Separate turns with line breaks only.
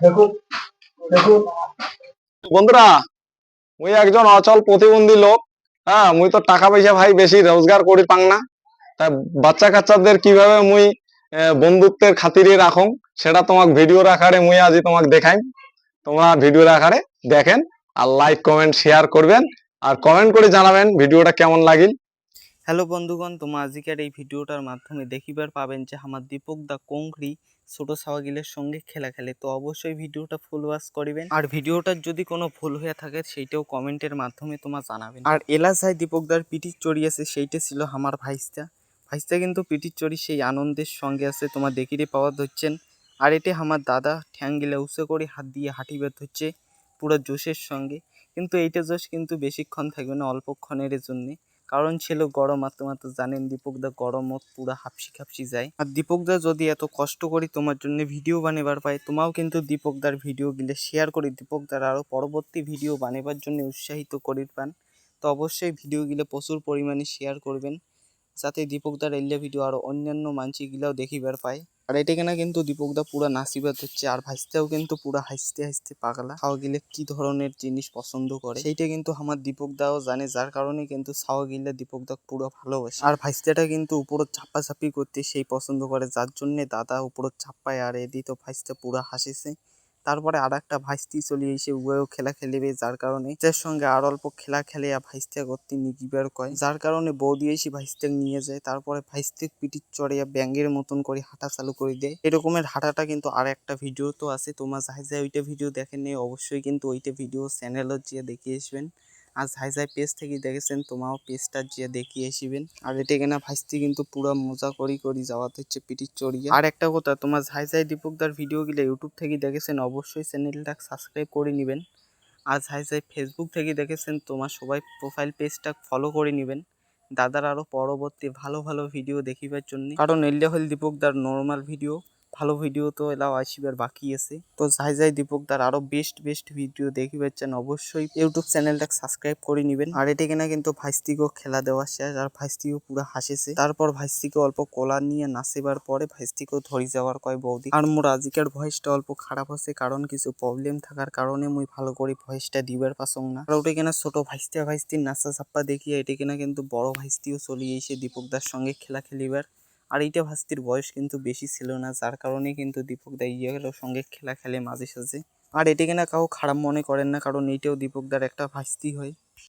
দেখুন দেখুন বন্ধুরা, মুই একজন অচল প্রতিবন্ধী লোক। হ্যাঁ, মুই তো টাকা পয়সা ভাই বেশি রোজগার করি পাং না। তাই বাচ্চা কাচ্চাদের কিভাবে মুই বন্ধুত্বের খাতিরে রাখুন সেটা তোমাক ভিডিও আকারে মুই আজি তোমাক দেখাই। তোমরা ভিডিও আকারে দেখেন আর লাইক কমেন্ট শেয়ার করবেন আর কমেন্ট করে জানাবেন ভিডিওটা কেমন লাগিল।
হ্যালো বন্ধুগণ, তোমার আজকের এই ভিডিওটার মাধ্যমে দেখিবার পাবেন যে আমার দীপক দা কোংরি ছোট ছাওয়াগিলের সঙ্গে খেলা খেলে। তো অবশ্যই ভিডিওটা ফুল ওয়াচ করিবেন, আর ভিডিওটার যদি কোনো ভুল হয়ে থাকে সেইটাও কমেন্টের মাধ্যমে তোমার জানাবেন। আর এলাসাই দীপক দার পিটির চড়ি আছে, সেইটা ছিল আমার ভাইস্তা। ভাইস্তা কিন্তু পিটির চড়ি সেই আনন্দের সঙ্গে আছে, তোমার দেখিরে পাওয়া ধরছেন। আর এটি আমার দাদা ঠ্যাঙ্গিলা উঁচু করে হাত দিয়ে হাঁটিবার ধরছে পুরো জোশের সঙ্গে। কিন্তু এইটা জোশ কিন্তু বেশিক্ষণ থাকবে না, অল্পক্ষণের জন্যে। কারণ ছিল গরম, আর তোমার তো জানেন দীপক দা গরমত পুরা হাপসি খাপসি যায়। আর দীপক দা যদি এত কষ্ট করি তোমার জন্য ভিডিও বানাবার পাই, তোমাও কিন্তু দীপক দার ভিডিও গিলে শেয়ার করে দীপক দার আরো পরবর্তী ভিডিও বানাবার জন্য উৎসাহিত করির পান। তো অবশ্যই ভিডিও গিলে প্রচুর পরিমাণে শেয়ার করবেন, যাতে দীপক দার এলিয়া ভিডিও আরো অন্যান্য মানসি গিলাও দেখিবার পায়। আর এটা কেনা কিন্তু দীপক দা পুরা নাচিবাদ হচ্ছে, আর ভাইস্তাও কিন্তু পুরা হাসতে হাসতে পাগলা। খাওয়া গিলে কি ধরনের জিনিস পছন্দ করে সেইটা কিন্তু আমার দীপক দাও জানে, যার কারণে কিন্তু খাওয়া গিলে দীপক দা পুরো ভালোবাসে। আর ভাইস্তাটা কিন্তু উপর চাপাচাপি করতে সেই পছন্দ করে, যার জন্য দাদা উপর চাপায় আর এদি তো ভাইস্তা পুরা হাসিছে। তারপরে আর একটা ভাইস্তি চলে এসে উভয়ও খেলা খেলিবে, যার কারণে তার সঙ্গে আর অল্প খেলা খেলে ভাইস্তা করতে নিগিবার কয়, যার কারণে বৌদি এসে ভাইস্তাক নিয়ে যায়। তারপরে ভাইস্তাক পিটির চড়ে ব্যাঙ্গের মতন করে হাঁটা চালু করে দেয়। এরকমের হাঁটাটা কিন্তু আর একটা ভিডিও তো আছে, তোমার যাই যাই ওইটা ভিডিও দেখেন নেই অবশ্যই কিন্তু ওইটা ভিডিও চ্যানেলত গিয়ে দেখিয়ে আসবেন। আর যাই যাই পেজ থেকে দেখেছেন তোমাও পেজটা গিয়ে দেখিয়ে আসবেন। আর এটা কেনা ভাইস্তি কিন্তু পুরো মজা করি করি যাওয়াতে হচ্ছে পিটির চড়িয়া। আর একটা কথা, তোমার যাই যাই দীপকদার ভিডিও গিলে ইউটিউব থেকে দেখেছেন অবশ্যই চ্যানেলটা সাবস্ক্রাইব করে নেবেন। আর যাই যাই ফেসবুক থেকে দেখেছেন তোমার সবাই প্রোফাইল পেজটা ফলো করে নেবেন, দাদার আরো পরবর্তী ভালো ভালো ভিডিও দেখিবার জন্য। কারণ এলিয়া হল দীপকদার নর্মাল ভিডিও, ভালো ভিডিও তো এলাও আসিবার বাকি আছে। তো যাই যাই দীপকদার আরো বেস্ট ভিডিও দেখিবার চান অবশ্যই ইউটিউব চ্যানেলটা সাবস্ক্রাইব করে নেবেন। আর এটা কিনা কিন্তু ভাইস্তিকেও খেলা দেওয়া শেষ, আর ভাইস্তিকেও পুরো হাসেছে। তারপর ভাইস্তিকে অল্প কোলা নিয়ে নাচিবার পরে ভাইস্তিকেও ধরি যাওয়ার কয় বৌদি। আর মোর আজিকার ভয়েসটা অল্প খারাপ আছে, কারণ কিছু প্রবলেম থাকার কারণে মুই ভালো করে ভয়েসটা দিবার পাসং না। আর ওটা কিনা ছোট ভাইস্তির নাচা চাপ্পা দেখিয়ে এটা কিনা কিন্তু বড় ভাইস্তিও চলে এসে দীপকদার সঙ্গে খেলা খেলিবার। আর এইটা ভাস্তির বয়স কিন্তু বেশি ছিল না, যার কারণে কিন্তু দীপক দা ইয়ের সঙ্গে খেলা খেলে মাঝে সাঝে। আর এটা কিনা কাউ খারাপ মনে করেন না, কারণ এইটাও দীপক দার একটা ভাস্তি হয়।